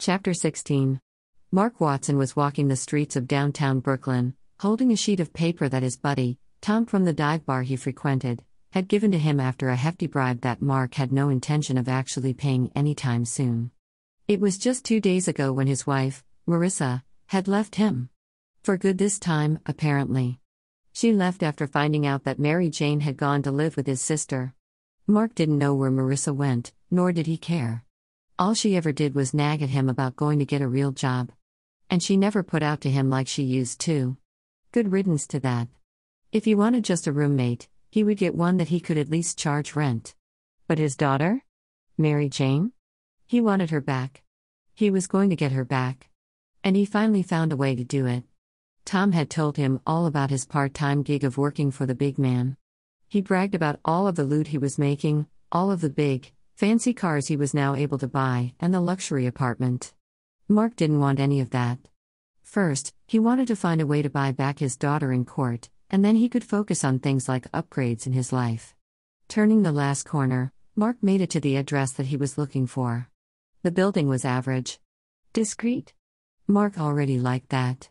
Chapter 16. Mark Watson was walking the streets of downtown Brooklyn, holding a sheet of paper that his buddy, Tom from the dive bar he frequented, had given to him after a hefty bribe that Mark had no intention of actually paying anytime soon. It was just 2 days ago when his wife, Marissa, had left him. For good this time, apparently. She left after finding out that Mary Jane had gone to live with his sister. Mark didn't know where Marissa went, nor did he care. All she ever did was nag at him about going to get a real job. And she never put out to him like she used to. Good riddance to that. If he wanted just a roommate, he would get one that he could at least charge rent. But his daughter? Mary Jane? He wanted her back. He was going to get her back. And he finally found a way to do it. Tom had told him all about his part-time gig of working for the big man. He bragged about all of the loot he was making, all of the big, fancy cars he was now able to buy, and the luxury apartment. Mark didn't want any of that. First, he wanted to find a way to buy back his daughter in court, and then he could focus on things like upgrades in his life. Turning the last corner, Mark made it to the address that he was looking for. The building was average. Discreet? Mark already liked that.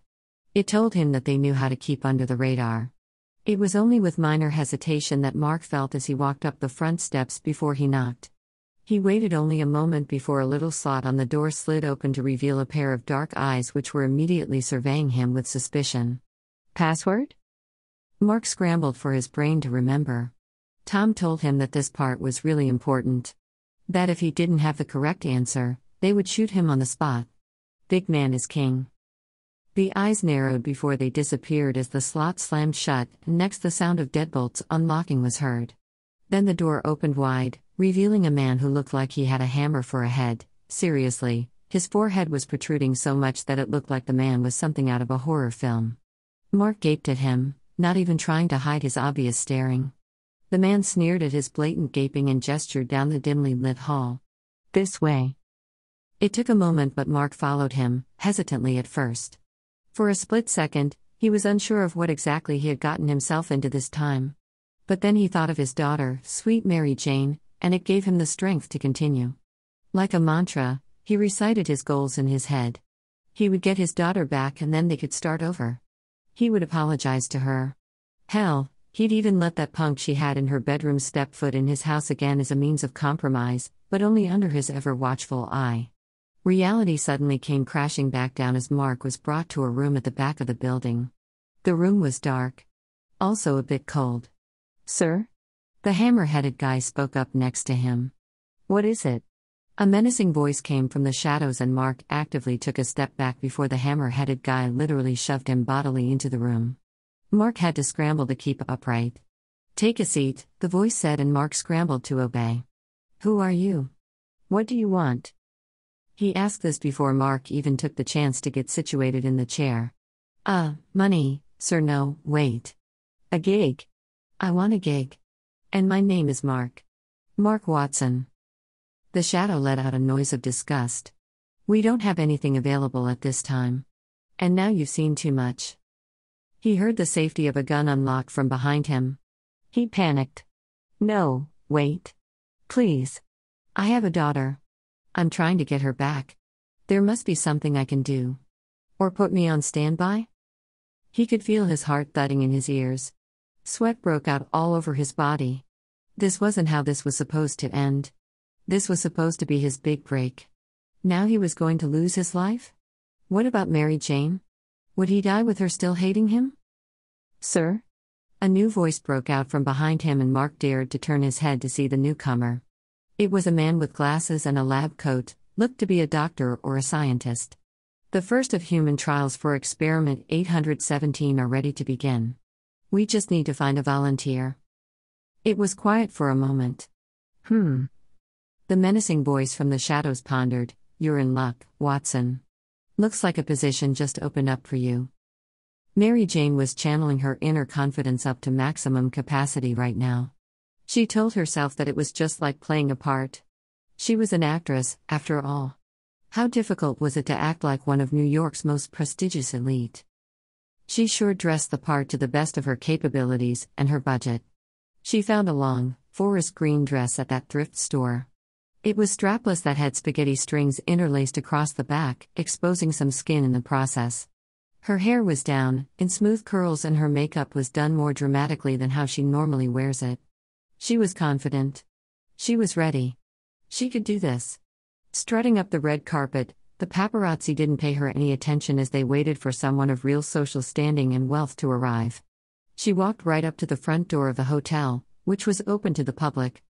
It told him that they knew how to keep under the radar. It was only with minor hesitation that Mark felt as he walked up the front steps before he knocked. He waited only a moment before a little slot on the door slid open to reveal a pair of dark eyes which were immediately surveying him with suspicion. Password? Mark scrambled for his brain to remember. Tom told him that this part was really important. That if he didn't have the correct answer, they would shoot him on the spot. Big man is king. The eyes narrowed before they disappeared as the slot slammed shut, and next the sound of deadbolts unlocking was heard. Then the door opened wide, revealing a man who looked like he had a hammer for a head. Seriously, his forehead was protruding so much that it looked like the man was something out of a horror film. Mark gaped at him, not even trying to hide his obvious staring. The man sneered at his blatant gaping and gestured down the dimly lit hall. This way. It took a moment, but Mark followed him, hesitantly at first. For a split second, he was unsure of what exactly he had gotten himself into this time. But then he thought of his daughter, sweet Mary Jane, and it gave him the strength to continue. Like a mantra, he recited his goals in his head. He would get his daughter back and then they could start over. He would apologize to her. Hell, he'd even let that punk she had in her bedroom step foot in his house again as a means of compromise, but only under his ever-watchful eye. Reality suddenly came crashing back down as Mark was brought to a room at the back of the building. The room was dark. Also a bit cold. Sir? The hammer-headed guy spoke up next to him. What is it? A menacing voice came from the shadows and Mark actively took a step back before the hammer-headed guy literally shoved him bodily into the room. Mark had to scramble to keep upright. Take a seat, the voice said, and Mark scrambled to obey. Who are you? What do you want? He asked this before Mark even took the chance to get situated in the chair. Money, sir. No, wait. A gig. I want a gig. And my name is Mark. Mark Watson. The shadow let out a noise of disgust. We don't have anything available at this time. And now you've seen too much. He heard the safety of a gun unlock from behind him. He panicked. No, wait. Please. I have a daughter. I'm trying to get her back. There must be something I can do. Or put me on standby? He could feel his heart thudding in his ears. Sweat broke out all over his body. This wasn't how this was supposed to end. This was supposed to be his big break. Now he was going to lose his life? What about Mary Jane? Would he die with her still hating him? Sir? A new voice broke out from behind him and Mark dared to turn his head to see the newcomer. It was a man with glasses and a lab coat, looked to be a doctor or a scientist. The first of human trials for experiment 817 are ready to begin. We just need to find a volunteer. It was quiet for a moment. The menacing voice from the shadows pondered, You're in luck, Watson. Looks like a position just opened up for you. Mary Jane was channeling her inner confidence up to maximum capacity right now. She told herself that it was just like playing a part. She was an actress, after all. How difficult was it to act like one of New York's most prestigious elite? She sure dressed the part to the best of her capabilities and her budget. She found a long, forest green dress at that thrift store. It was strapless that had spaghetti strings interlaced across the back, exposing some skin in the process. Her hair was down, in smooth curls, and her makeup was done more dramatically than how she normally wears it. She was confident. She was ready. She could do this. Strutting up the red carpet, the paparazzi didn't pay her any attention as they waited for someone of real social standing and wealth to arrive. She walked right up to the front door of the hotel, which was open to the public.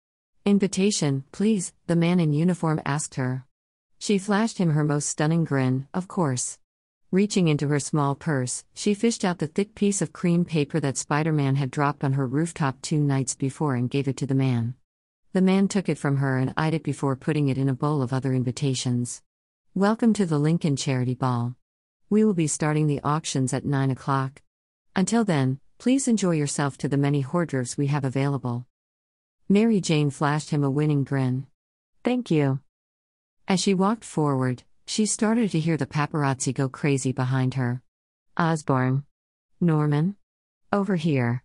"Invitation, please," the man in uniform asked her. She flashed him her most stunning grin, of course. Reaching into her small purse, she fished out the thick piece of cream paper that Spider-Man had dropped on her rooftop 2 nights before and gave it to the man. The man took it from her and eyed it before putting it in a bowl of other invitations. "Welcome to the Lincoln Charity Ball. We will be starting the auctions at 9 o'clock. Until then, please enjoy yourself to the many hors d'oeuvres we have available." Mary Jane flashed him a winning grin. "Thank you." As she walked forward, she started to hear the paparazzi go crazy behind her. "Osborn. Norman. Over here."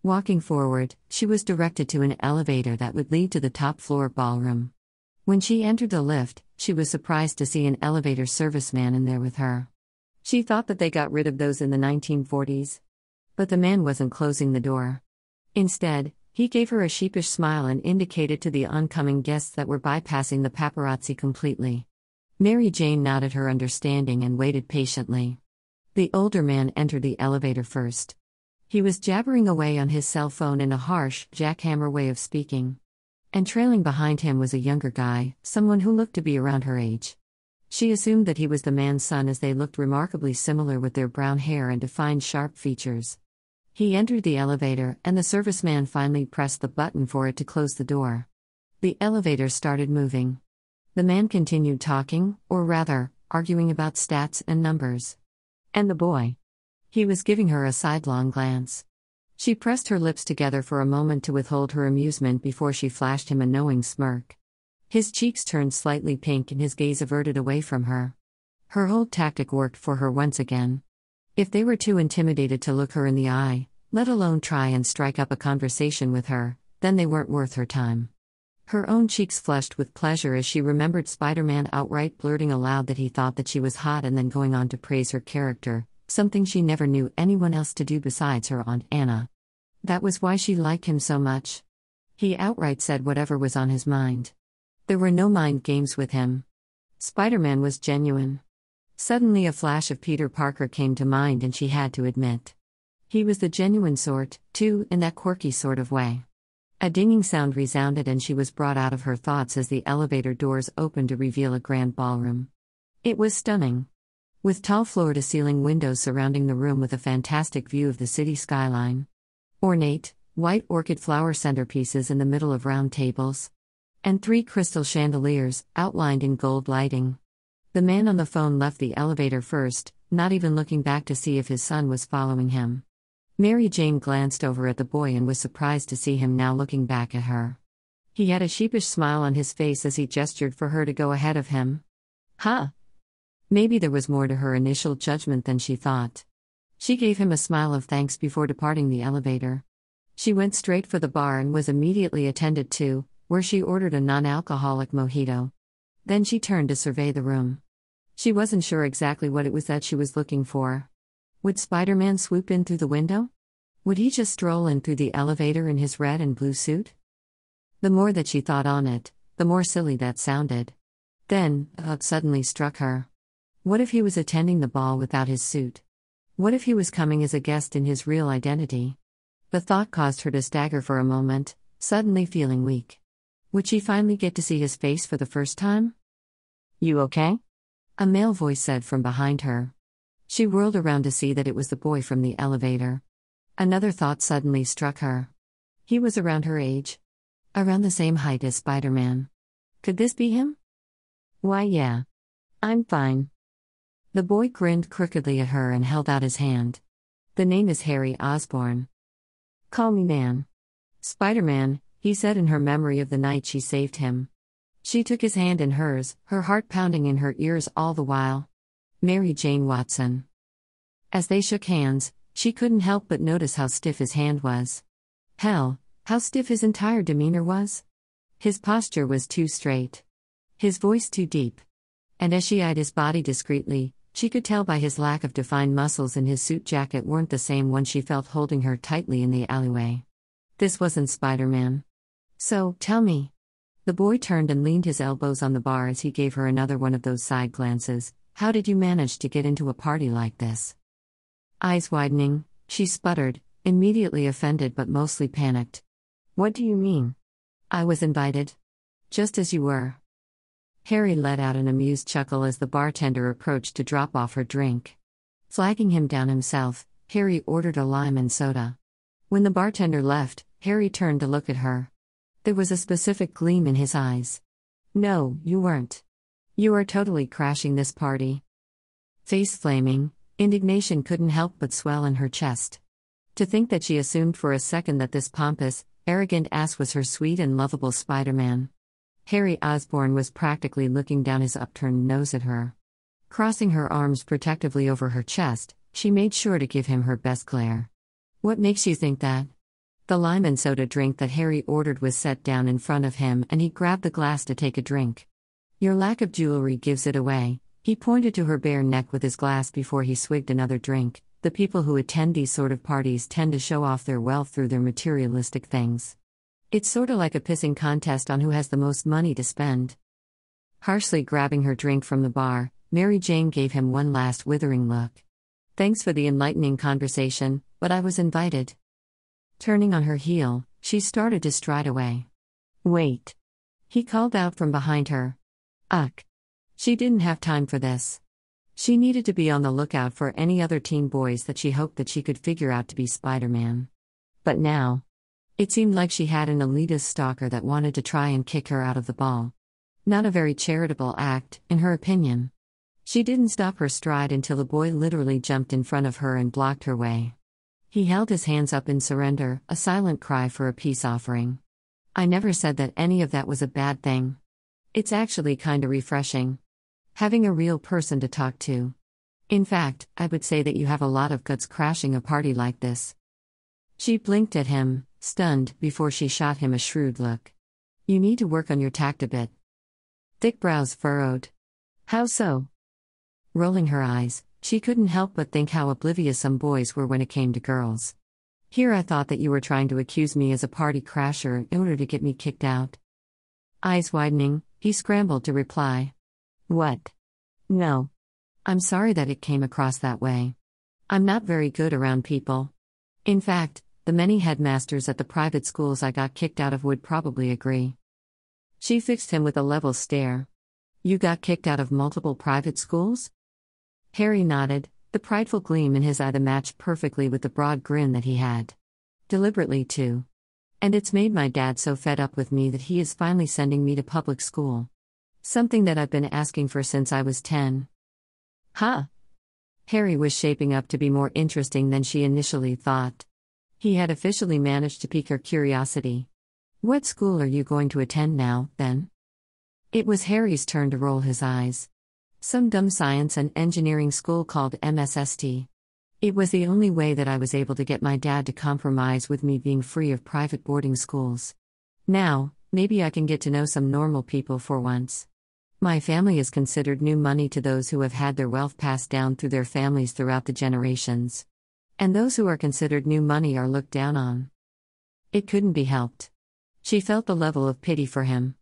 Walking forward, she was directed to an elevator that would lead to the top floor ballroom. When she entered the lift, she was surprised to see an elevator serviceman in there with her. She thought that they got rid of those in the 1940s. But the man wasn't closing the door. Instead, he gave her a sheepish smile and indicated to the oncoming guests that were bypassing the paparazzi completely. Mary Jane nodded her understanding and waited patiently. The older man entered the elevator first. He was jabbering away on his cell phone in a harsh, jackhammer way of speaking. And trailing behind him was a younger guy, someone who looked to be around her age. She assumed that he was the man's son as they looked remarkably similar with their brown hair and defined sharp features. He entered the elevator, and the serviceman finally pressed the button for it to close the door. The elevator started moving. The man continued talking, or rather, arguing about stats and numbers. And the boy. He was giving her a sidelong glance. She pressed her lips together for a moment to withhold her amusement before she flashed him a knowing smirk. His cheeks turned slightly pink and his gaze averted away from her. Her whole tactic worked for her once again. If they were too intimidated to look her in the eye, let alone try and strike up a conversation with her, then they weren't worth her time. Her own cheeks flushed with pleasure as she remembered Spider-Man outright blurting aloud that he thought that she was hot and then going on to praise her character, something she never knew anyone else to do besides her Aunt Anna. That was why she liked him so much. He outright said whatever was on his mind. There were no mind games with him. Spider-Man was genuine. Suddenly a flash of Peter Parker came to mind and she had to admit. He was the genuine sort, too, in that quirky sort of way. A dinging sound resounded and she was brought out of her thoughts as the elevator doors opened to reveal a grand ballroom. It was stunning. With tall floor-to-ceiling windows surrounding the room with a fantastic view of the city skyline. Ornate, white orchid flower centerpieces in the middle of round tables. And 3 crystal chandeliers, outlined in gold lighting. The man on the phone left the elevator first, not even looking back to see if his son was following him. Mary Jane glanced over at the boy and was surprised to see him now looking back at her. He had a sheepish smile on his face as he gestured for her to go ahead of him. Huh? Maybe there was more to her initial judgment than she thought. She gave him a smile of thanks before departing the elevator. She went straight for the bar and was immediately attended to, where she ordered a non-alcoholic mojito. Then she turned to survey the room. She wasn't sure exactly what it was that she was looking for. Would Spider-Man swoop in through the window? Would he just stroll in through the elevator in his red and blue suit? The more that she thought on it, the more silly that sounded. Then, a thought suddenly struck her. What if he was attending the ball without his suit? What if he was coming as a guest in his real identity? The thought caused her to stagger for a moment, suddenly feeling weak. Would she finally get to see his face for the first time? "You okay?" a male voice said from behind her. She whirled around to see that it was the boy from the elevator. Another thought suddenly struck her. He was around her age. Around the same height as Spider-Man. Could this be him? "Why, yeah. I'm fine." The boy grinned crookedly at her and held out his hand. "The name is Harry Osborn. Call me Man." "Spider-Man," he said in her memory of the night she saved him. She took his hand in hers, her heart pounding in her ears all the while. Mary Jane Watson. As they shook hands, she couldn't help but notice how stiff his hand was. Hell, how stiff his entire demeanor was. His posture was too straight. His voice too deep. And as she eyed his body discreetly, she could tell by his lack of defined muscles and his suit jacket weren't the same one she felt holding her tightly in the alleyway. This wasn't Spider-Man. So, tell me. The boy turned and leaned his elbows on the bar as he gave her another one of those side glances. How did you manage to get into a party like this? Eyes widening, she sputtered, immediately offended but mostly panicked. What do you mean? I was invited. Just as you were. Harry let out an amused chuckle as the bartender approached to drop off her drink. Flagging him down himself, Harry ordered a lime and soda. When the bartender left, Harry turned to look at her. There was a specific gleam in his eyes. No, you weren't. You are totally crashing this party. Face flaming, indignation couldn't help but swell in her chest. To think that she assumed for a second that this pompous, arrogant ass was her sweet and lovable Spider-Man. Harry Osborn was practically looking down his upturned nose at her. Crossing her arms protectively over her chest, she made sure to give him her best glare. What makes you think that? The lime and soda drink that Harry ordered was set down in front of him and he grabbed the glass to take a drink. Your lack of jewelry gives it away. He pointed to her bare neck with his glass before he swigged another drink. The people who attend these sort of parties tend to show off their wealth through their materialistic things. It's sorta like a pissing contest on who has the most money to spend. Harshly grabbing her drink from the bar, Mary Jane gave him one last withering look. Thanks for the enlightening conversation, but I was invited. Turning on her heel, she started to stride away. Wait. He called out from behind her. Ugh. She didn't have time for this. She needed to be on the lookout for any other teen boys that she hoped that she could figure out to be Spider-Man. But now, it seemed like she had an elitist stalker that wanted to try and kick her out of the ball. Not a very charitable act, in her opinion. She didn't stop her stride until the boy literally jumped in front of her and blocked her way. He held his hands up in surrender, a silent cry for a peace offering. I never said that any of that was a bad thing. It's actually kinda refreshing. Having a real person to talk to. In fact, I would say that you have a lot of guts crashing a party like this. She blinked at him, stunned, before she shot him a shrewd look. You need to work on your tact a bit. Thick brows furrowed. How so? Rolling her eyes, she couldn't help but think how oblivious some boys were when it came to girls. Here I thought that you were trying to accuse me as a party crasher in order to get me kicked out. Eyes widening, he scrambled to reply. What? No. I'm sorry that it came across that way. I'm not very good around people. In fact, the many headmasters at the private schools I got kicked out of would probably agree. She fixed him with a level stare. You got kicked out of multiple private schools? Harry nodded, the prideful gleam in his eye that matched perfectly with the broad grin that he had. Deliberately, too. And it's made my dad so fed up with me that he is finally sending me to public school. Something that I've been asking for since I was 10. Huh? Harry was shaping up to be more interesting than she initially thought. He had officially managed to pique her curiosity. What school are you going to attend now, then? It was Harry's turn to roll his eyes. Some dumb science and engineering school called MSST. It was the only way that I was able to get my dad to compromise with me being free of private boarding schools. Now, maybe I can get to know some normal people for once. My family is considered new money to those who have had their wealth passed down through their families throughout the generations. And those who are considered new money are looked down on. It couldn't be helped. She felt the level of pity for him.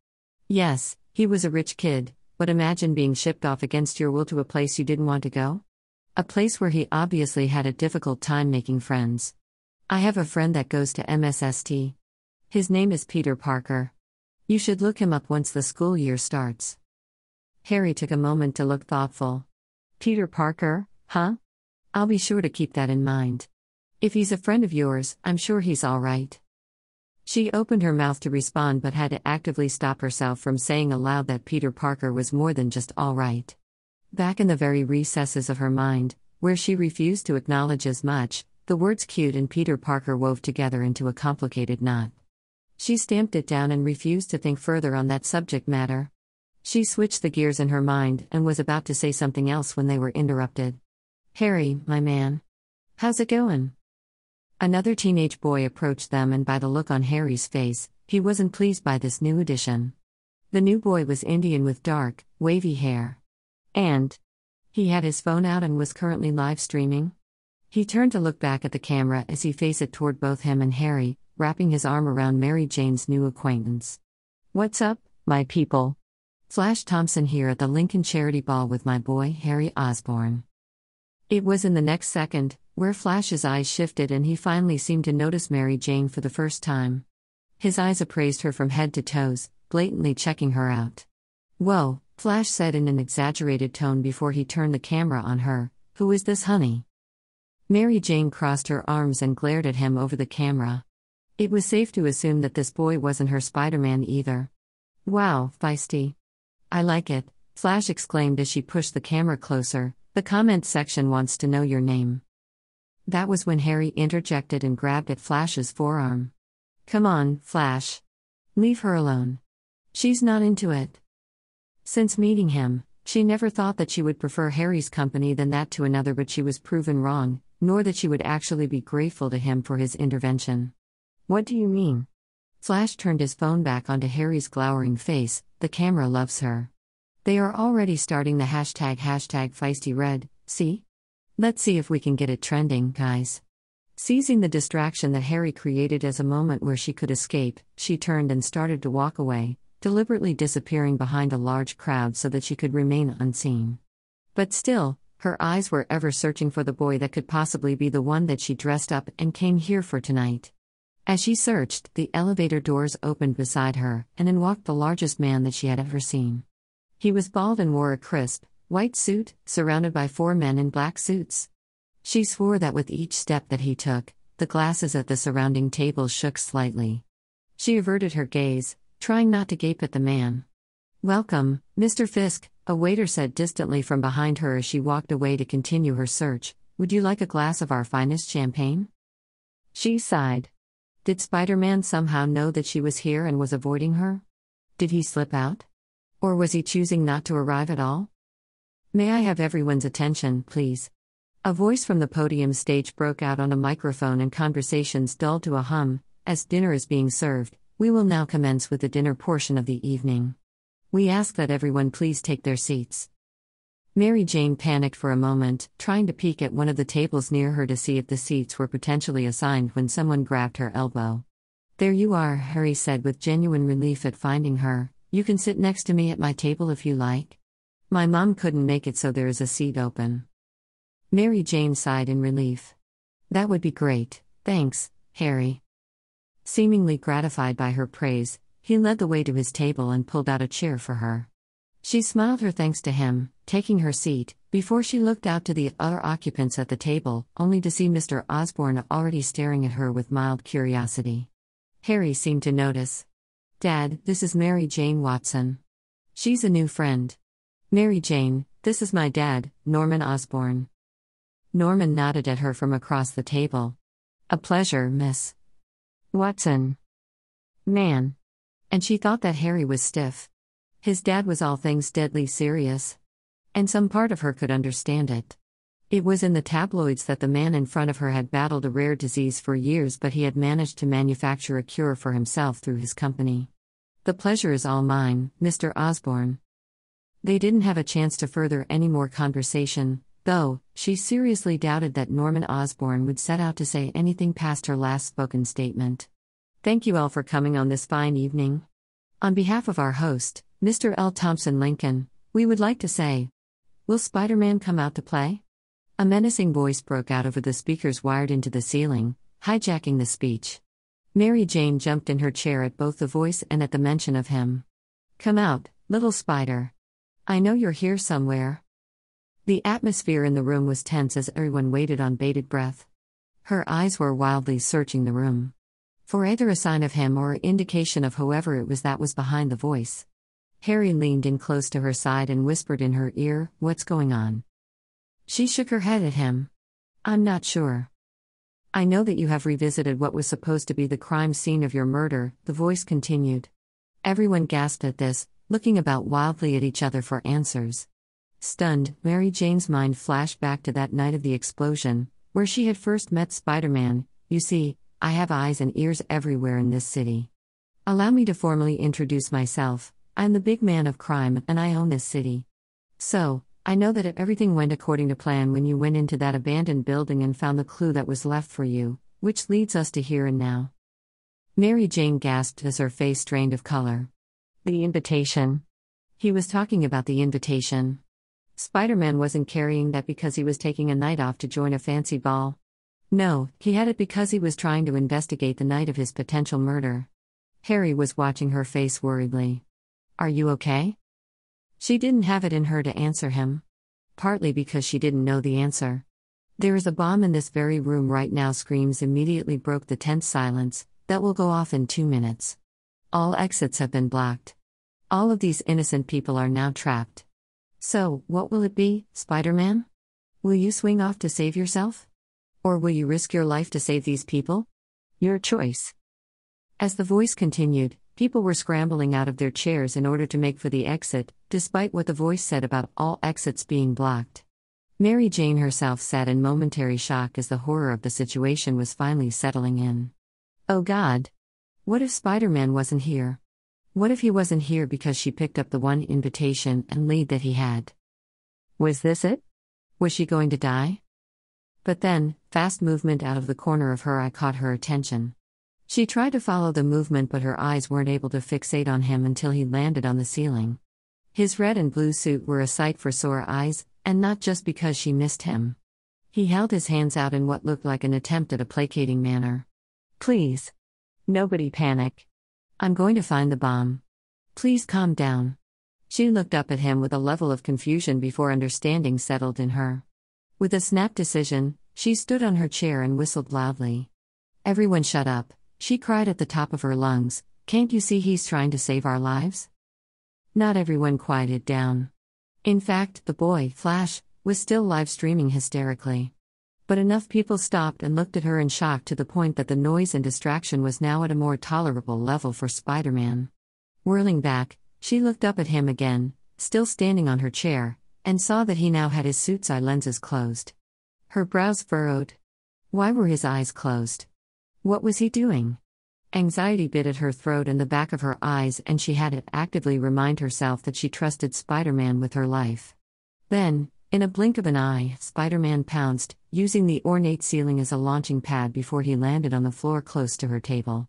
Yes, he was a rich kid, but imagine being shipped off against your will to a place you didn't want to go? A place where he obviously had a difficult time making friends. I have a friend that goes to MSST. His name is Peter Parker. You should look him up once the school year starts. Harry took a moment to look thoughtful. Peter Parker, huh? I'll be sure to keep that in mind. If he's a friend of yours, I'm sure he's all right. She opened her mouth to respond but had to actively stop herself from saying aloud that Peter Parker was more than just all right. Back in the very recesses of her mind, where she refused to acknowledge as much, the words cute and Peter Parker wove together into a complicated knot. She stamped it down and refused to think further on that subject matter. She switched the gears in her mind and was about to say something else when they were interrupted. Harry, my man. How's it going? Another teenage boy approached them, and by the look on Harry's face, He wasn't pleased by this new addition. The new boy was Indian with dark, wavy hair. And he had his phone out and was currently live streaming. He turned to look back at the camera as he faced it toward both him and Harry, wrapping his arm around Mary Jane's new acquaintance. "What's up, my people? Flash Thompson here at the Lincoln Charity Ball with my boy, Harry Osborn." It was in the next second, where Flash's eyes shifted and he finally seemed to notice Mary Jane for the first time. His eyes appraised her from head to toes, blatantly checking her out. "Whoa," Flash said in an exaggerated tone before he turned the camera on her. "Who is this honey?" Mary Jane crossed her arms and glared at him over the camera. It was safe to assume that this boy wasn't her Spider-Man either. "Wow, feisty. I like it," Flash exclaimed as she pushed the camera closer. "The comment section wants to know your name." That was when Harry interjected and grabbed at Flash's forearm. "Come on, Flash. Leave her alone. She's not into it." Since meeting him, she never thought that she would prefer Harry's company than that to another, but she was proven wrong, nor that she would actually be grateful to him for his intervention. "What do you mean?" Flash turned his phone back onto Harry's glowering face. "The camera loves her. They are already starting the hashtag #FeistyRed, see? Let's see if we can get it trending, guys." Seizing the distraction that Harry created as a moment where she could escape, she turned and started to walk away, deliberately disappearing behind a large crowd so that she could remain unseen. But still, her eyes were ever searching for the boy that could possibly be the one that she dressed up and came here for tonight. As she searched, the elevator doors opened beside her, and in walked the largest man that she had ever seen. He was bald and wore a crisp, white suit, surrounded by 4 men in black suits. She swore that with each step that he took, the glasses at the surrounding tables shook slightly. She averted her gaze, trying not to gape at the man. "Welcome, Mr. Fisk," a waiter said distantly from behind her as she walked away to continue her search. "Would you like a glass of our finest champagne?" She sighed. Did Spider-Man somehow know that she was here and was avoiding her? Did he slip out? Or was he choosing not to arrive at all? "May I have everyone's attention, please?" A voice from the podium stage broke out on a microphone and conversations dulled to a hum. "As dinner is being served, we will now commence with the dinner portion of the evening. We ask that everyone please take their seats." Mary Jane panicked for a moment, trying to peek at one of the tables near her to see if the seats were potentially assigned when someone grabbed her elbow. "There you are," Harry said with genuine relief at finding her. "You can sit next to me at my table if you like. My mom couldn't make it, so there is a seat open." Mary Jane sighed in relief. "That would be great, thanks, Harry." Seemingly gratified by her praise, he led the way to his table and pulled out a chair for her. She smiled her thanks to him, taking her seat, before she looked out to the other occupants at the table, only to see Mr. Osborn already staring at her with mild curiosity. Harry seemed to notice. "Dad, this is Mary Jane Watson. She's a new friend." "Mary Jane, this is my dad, Norman Osborn." Norman nodded at her from across the table. "A pleasure, Miss Watson." Man. And she thought that Harry was stiff. His dad was all things deadly serious. And some part of her could understand it. It was in the tabloids that the man in front of her had battled a rare disease for years, but he had managed to manufacture a cure for himself through his company. "The pleasure is all mine, Mr. Osborn." They didn't have a chance to further any more conversation, though. She seriously doubted that Norman Osborn would set out to say anything past her last spoken statement. "Thank you all for coming on this fine evening. On behalf of our host, Mr. L. Thompson Lincoln, we would like to say, will Spider-Man come out to play?" A menacing voice broke out over the speakers wired into the ceiling, hijacking the speech. Mary Jane jumped in her chair at both the voice and at the mention of him. "Come out, little spider. I know you're here somewhere." The atmosphere in the room was tense as everyone waited on bated breath. Her eyes were wildly searching the room for either a sign of him or indication of whoever it was that was behind the voice. Harry leaned in close to her side and whispered in her ear, "What's going on?" She shook her head at him. "I'm not sure. I know that you have revisited what was supposed to be the crime scene of your murder," the voice continued. Everyone gasped at this, looking about wildly at each other for answers. Stunned, Mary Jane's mind flashed back to that night of the explosion, where she had first met Spider-Man. "You see, I have eyes and ears everywhere in this city. Allow me to formally introduce myself. I'm the big man of crime and I own this city. So, I know that everything went according to plan when you went into that abandoned building and found the clue that was left for you, which leads us to here and now." Mary Jane gasped as her face drained of color. The invitation. He was talking about the invitation. Spider-Man wasn't carrying that because he was taking a night off to join a fancy ball. No, he had it because he was trying to investigate the night of his potential murder. Harry was watching her face worriedly. "Are you okay?" She didn't have it in her to answer him. Partly because she didn't know the answer. "There is a bomb in this very room right now," screams immediately broke the tense silence, "that will go off in 2 minutes. All exits have been blocked. All of these innocent people are now trapped. So, what will it be, Spider-Man? Will you swing off to save yourself? Or will you risk your life to save these people? Your choice." As the voice continued, people were scrambling out of their chairs in order to make for the exit, despite what the voice said about all exits being blocked. Mary Jane herself sat in momentary shock as the horror of the situation was finally settling in. Oh God! What if Spider-Man wasn't here? What if he wasn't here because she picked up the one invitation and lead that he had? Was this it? Was she going to die? But then, fast movement out of the corner of her eye caught her attention. She tried to follow the movement, but her eyes weren't able to fixate on him until he landed on the ceiling. His red and blue suit were a sight for sore eyes, and not just because she missed him. He held his hands out in what looked like an attempt at a placating manner. "Please. Nobody panic. I'm going to find the bomb. Please calm down." She looked up at him with a level of confusion before understanding settled in her. With a snap decision, she stood on her chair and whistled loudly. "Everyone shut up," she cried at the top of her lungs. "Can't you see he's trying to save our lives?" Not everyone quieted down. In fact, the boy, Flash, was still live streaming hysterically. But enough people stopped and looked at her in shock to the point that the noise and distraction was now at a more tolerable level for Spider-Man. Whirling back, she looked up at him again, still standing on her chair, and saw that he now had his suit's eye lenses closed. Her brows furrowed. Why were his eyes closed? What was he doing? Anxiety bit at her throat and the back of her eyes, and she had to actively remind herself that she trusted Spider-Man with her life. Then, in a blink of an eye, Spider-Man pounced, using the ornate ceiling as a launching pad before he landed on the floor close to her table.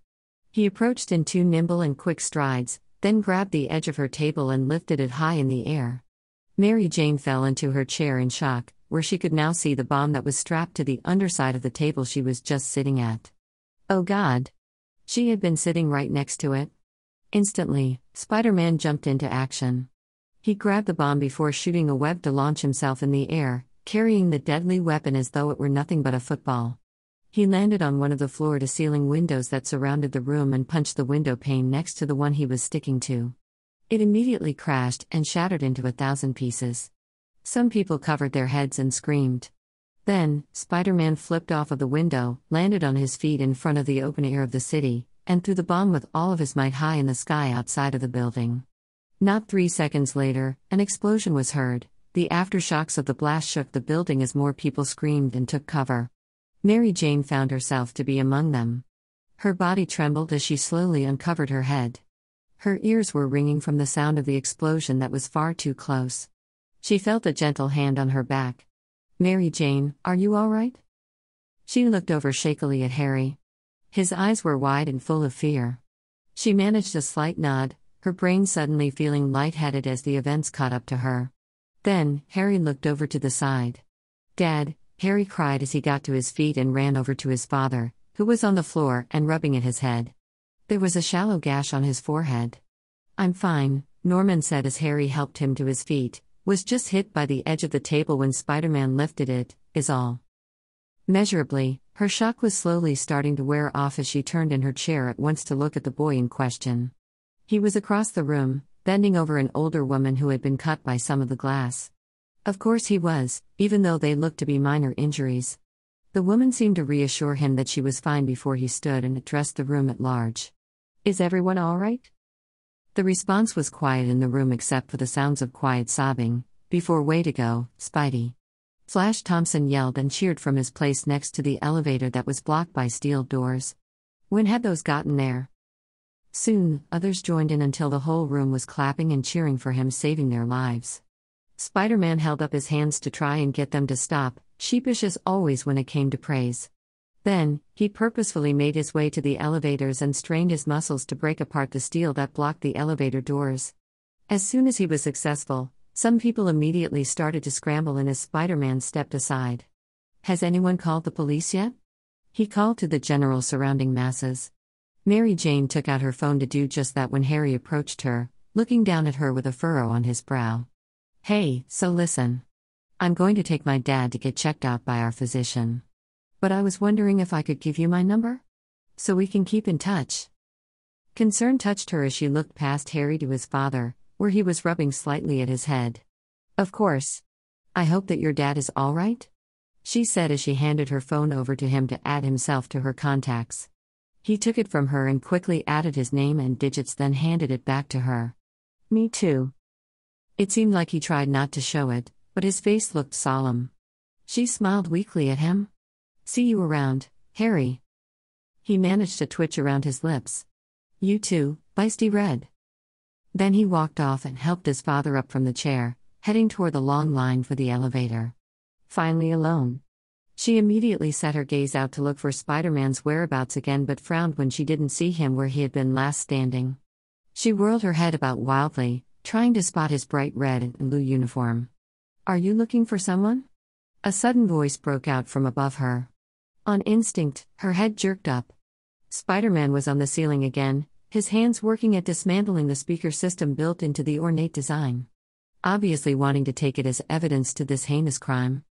He approached in 2 nimble and quick strides, then grabbed the edge of her table and lifted it high in the air. Mary Jane fell into her chair in shock, where she could now see the bomb that was strapped to the underside of the table she was just sitting at. Oh God! She had been sitting right next to it. Instantly, Spider-Man jumped into action. He grabbed the bomb before shooting a web to launch himself in the air, carrying the deadly weapon as though it were nothing but a football. He landed on one of the floor-to-ceiling windows that surrounded the room and punched the window pane next to the one he was sticking to. It immediately crashed and shattered into 1,000 pieces. Some people covered their heads and screamed. Then, Spider-Man flipped off of the window, landed on his feet in front of the open air of the city, and threw the bomb with all of his might high in the sky outside of the building. Not 3 seconds later, an explosion was heard. The aftershocks of the blast shook the building as more people screamed and took cover. Mary Jane found herself to be among them. Her body trembled as she slowly uncovered her head. Her ears were ringing from the sound of the explosion that was far too close. She felt a gentle hand on her back. "Mary Jane, are you all right?" She looked over shakily at Harry. His eyes were wide and full of fear. She managed a slight nod, her brain suddenly feeling lightheaded as the events caught up to her. Then, Harry looked over to the side. "Dad," Harry cried as he got to his feet and ran over to his father, who was on the floor and rubbing at his head. There was a shallow gash on his forehead. "I'm fine," Norman said as Harry helped him to his feet. "Was just hit by the edge of the table when Spider-Man lifted it, is all." Measurably, her shock was slowly starting to wear off as she turned in her chair at once to look at the boy in question. He was across the room, bending over an older woman who had been cut by some of the glass. Of course he was, even though they looked to be minor injuries. The woman seemed to reassure him that she was fine before he stood and addressed the room at large. "Is everyone all right?" The response was quiet in the room except for the sounds of quiet sobbing. "Before way to go, Spidey." Flash Thompson yelled and cheered from his place next to the elevator that was blocked by steel doors. "When had those gotten there?" Soon, others joined in until the whole room was clapping and cheering for him, saving their lives. Spider-Man held up his hands to try and get them to stop, sheepish as always when it came to praise. Then, he purposefully made his way to the elevators and strained his muscles to break apart the steel that blocked the elevator doors. As soon as he was successful, some people immediately started to scramble and as Spider-Man stepped aside. "Has anyone called the police yet?" he called to the general surrounding masses. Mary Jane took out her phone to do just that when Harry approached her, looking down at her with a furrow on his brow. "Hey, so listen. I'm going to take my dad to get checked out by our physician. But I was wondering if I could give you my number? So we can keep in touch." Concern touched her as she looked past Harry to his father, where he was rubbing slightly at his head. "Of course. I hope that your dad is all right?" she said as she handed her phone over to him to add himself to her contacts. He took it from her and quickly added his name and digits, then handed it back to her. "Me too." It seemed like he tried not to show it, but his face looked solemn. She smiled weakly at him. "See you around, Harry." He managed to twitch around his lips. "You too, Feisty Red." Then he walked off and helped his father up from the chair, heading toward the long line for the elevator. Finally alone. She immediately set her gaze out to look for Spider-Man's whereabouts again, but frowned when she didn't see him where he had been last standing. She whirled her head about wildly, trying to spot his bright red and blue uniform. "Are you looking for someone?" A sudden voice broke out from above her. On instinct, her head jerked up. Spider-Man was on the ceiling again, his hands working at dismantling the speaker system built into the ornate design. Obviously wanting to take it as evidence to this heinous crime.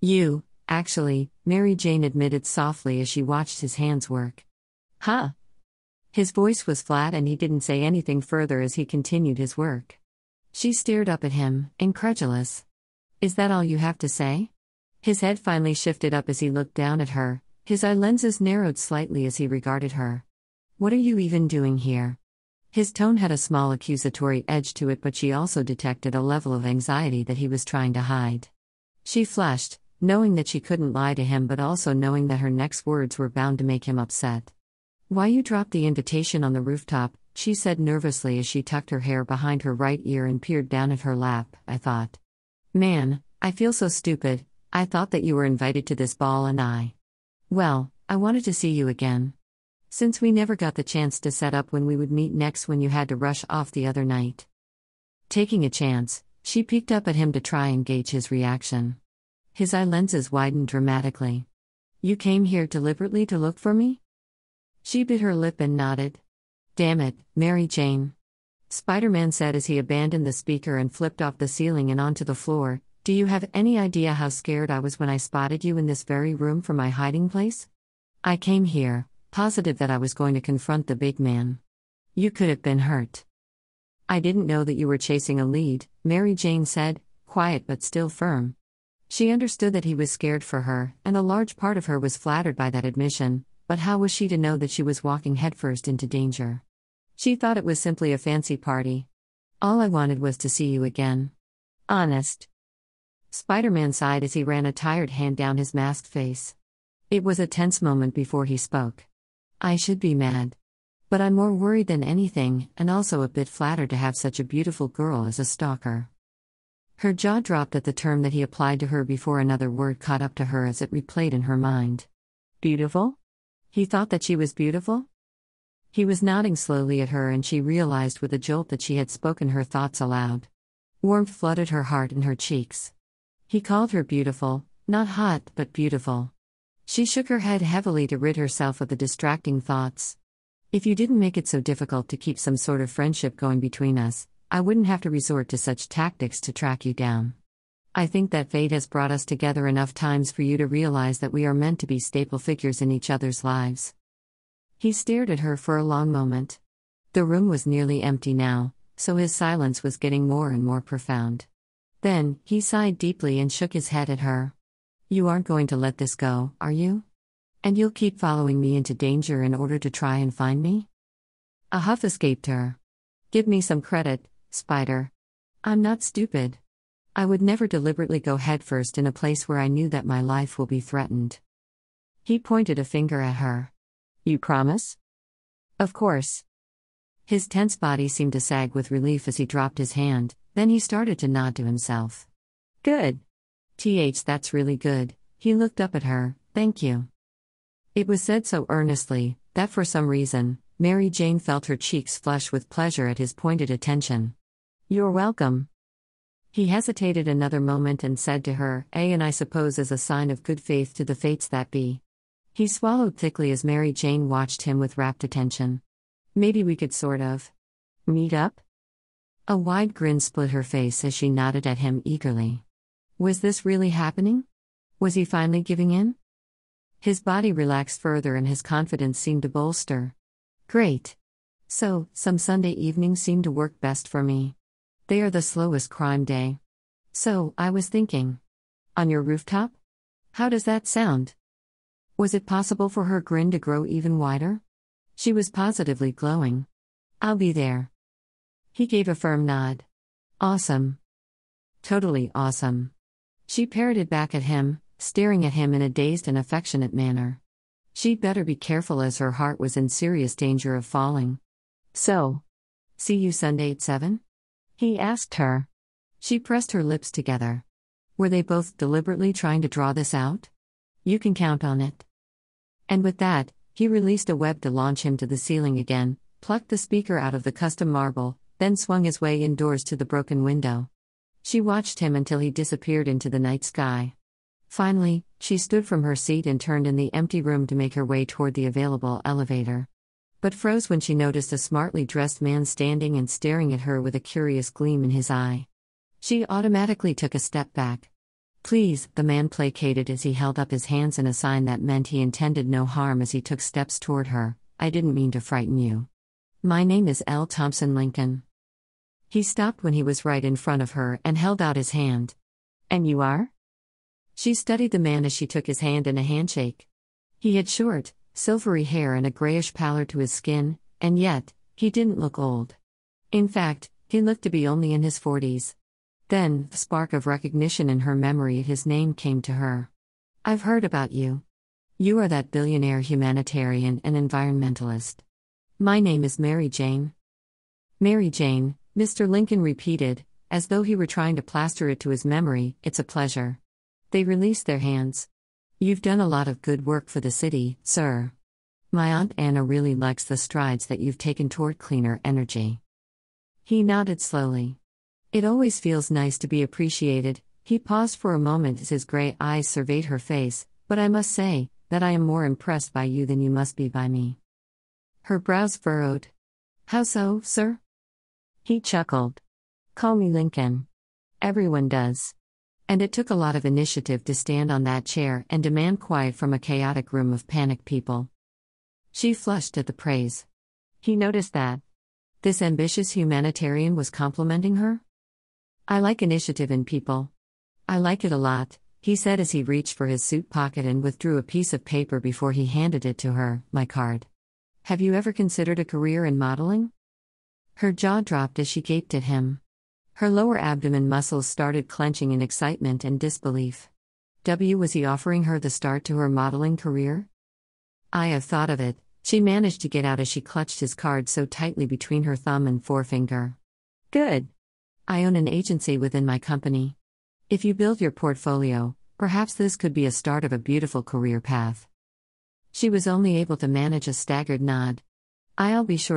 "You, actually," Mary Jane admitted softly as she watched his hands work. "Huh?" His voice was flat and he didn't say anything further as he continued his work. She stared up at him, incredulous. "Is that all you have to say?" His head finally shifted up as he looked down at her, his eye lenses narrowed slightly as he regarded her. "What are you even doing here?" His tone had a small accusatory edge to it, but she also detected a level of anxiety that he was trying to hide. She flushed, knowing that she couldn't lie to him but also knowing that her next words were bound to make him upset. "Why you dropped the invitation on the rooftop," she said nervously as she tucked her hair behind her right ear and peered down at her lap. "I thought. Man, I feel so stupid. I thought that you were invited to this ball and well, I wanted to see you again. Since we never got the chance to set up when we would meet next when you had to rush off the other night." Taking a chance, she peeked up at him to try and gauge his reaction. His eye lenses widened dramatically. "You came here deliberately to look for me?" She bit her lip and nodded. "Damn it, Mary Jane," Spider-Man said as he abandoned the speaker and flipped off the ceiling and onto the floor. "Do you have any idea how scared I was when I spotted you in this very room from my hiding place? I came here, positive that I was going to confront the big man. You could have been hurt." "I didn't know that you were chasing a lead," Mary Jane said, quiet but still firm. She understood that he was scared for her, and a large part of her was flattered by that admission, but how was she to know that she was walking headfirst into danger? She thought it was simply a fancy party. "All I wanted was to see you again. Honest." Spider-Man sighed as he ran a tired hand down his masked face. It was a tense moment before he spoke. "I should be mad. But I'm more worried than anything, and also a bit flattered to have such a beautiful girl as a stalker." Her jaw dropped at the term that he applied to her before another word caught up to her as it replayed in her mind. "Beautiful?" He thought that she was beautiful? He was nodding slowly at her and she realized with a jolt that she had spoken her thoughts aloud. Warmth flooded her heart and her cheeks. He called her beautiful, not hot but beautiful. She shook her head heavily to rid herself of the distracting thoughts. "If you didn't make it so difficult to keep some sort of friendship going between us, I wouldn't have to resort to such tactics to track you down. I think that fate has brought us together enough times for you to realize that we are meant to be staple figures in each other's lives." He stared at her for a long moment. The room was nearly empty now, so his silence was getting more and more profound. Then, he sighed deeply and shook his head at her. "You aren't going to let this go, are you? And you'll keep following me into danger in order to try and find me?" A huff escaped her. "Give me some credit, Spider. I'm not stupid. I would never deliberately go headfirst in a place where I knew that my life will be threatened." He pointed a finger at her. "You promise?" "Of course." His tense body seemed to sag with relief as he dropped his hand, then he started to nod to himself. Good. That's really good. He looked up at her. Thank you. It was said so earnestly, that for some reason, Mary Jane felt her cheeks flush with pleasure at his pointed attention. You're welcome. He hesitated another moment and said to her, and I suppose as a sign of good faith to the fates that be. He swallowed thickly as Mary Jane watched him with rapt attention. Maybe we could sort of meet up? A wide grin split her face as she nodded at him eagerly. Was this really happening? Was he finally giving in? His body relaxed further and his confidence seemed to bolster. Great. So, some Sunday evenings seem to work best for me. They are the slowest crime day. So, I was thinking. On your rooftop? How does that sound? Was it possible for her grin to grow even wider? She was positively glowing. I'll be there. He gave a firm nod. Awesome. Totally awesome. She parroted back at him, staring at him in a dazed and affectionate manner. She'd better be careful as her heart was in serious danger of falling. So, see you Sunday at 7? He asked her. She pressed her lips together. Were they both deliberately trying to draw this out? You can count on it. And with that, he released a web to launch him to the ceiling again, plucked the speaker out of the custom marble, then swung his way indoors to the broken window. She watched him until he disappeared into the night sky. Finally, she stood from her seat and turned in the empty room to make her way toward the available elevator. But froze when she noticed a smartly dressed man standing and staring at her with a curious gleam in his eye. She automatically took a step back. Please, the man placated as he held up his hands in a sign that meant he intended no harm as he took steps toward her. I didn't mean to frighten you. My name is L. Thompson Lincoln. He stopped when he was right in front of her and held out his hand. And you are? She studied the man as she took his hand in a handshake. He had short, silvery hair and a grayish pallor to his skin, and yet, he didn't look old. In fact, he looked to be only in his 40s. Then, the spark of recognition in her memory at his name came to her. I've heard about you. You are that billionaire humanitarian and environmentalist. My name is Mary Jane. Mary Jane, Mr. Lincoln repeated, as though he were trying to plaster it to his memory. It's a pleasure. They released their hands. You've done a lot of good work for the city, sir. My Aunt Anna really likes the strides that you've taken toward cleaner energy. He nodded slowly. It always feels nice to be appreciated. He paused for a moment as his gray eyes surveyed her face, but I must say that I am more impressed by you than you must be by me. Her brows furrowed. How so, sir? He chuckled. Call me Lincoln. Everyone does. And it took a lot of initiative to stand on that chair and demand quiet from a chaotic room of panicked people. She flushed at the praise. He noticed that. This ambitious humanitarian was complimenting her? I like initiative in people. I like it a lot, he said as he reached for his suit pocket and withdrew a piece of paper before he handed it to her. My card. Have you ever considered a career in modeling? Her jaw dropped as she gaped at him. Her lower abdomen muscles started clenching in excitement and disbelief. Was he offering her the start to her modeling career? I have thought of it, she managed to get out as she clutched his card so tightly between her thumb and forefinger. Good. I own an agency within my company. If you build your portfolio, perhaps this could be a start of a beautiful career path. She was only able to manage a staggered nod. I'll be sure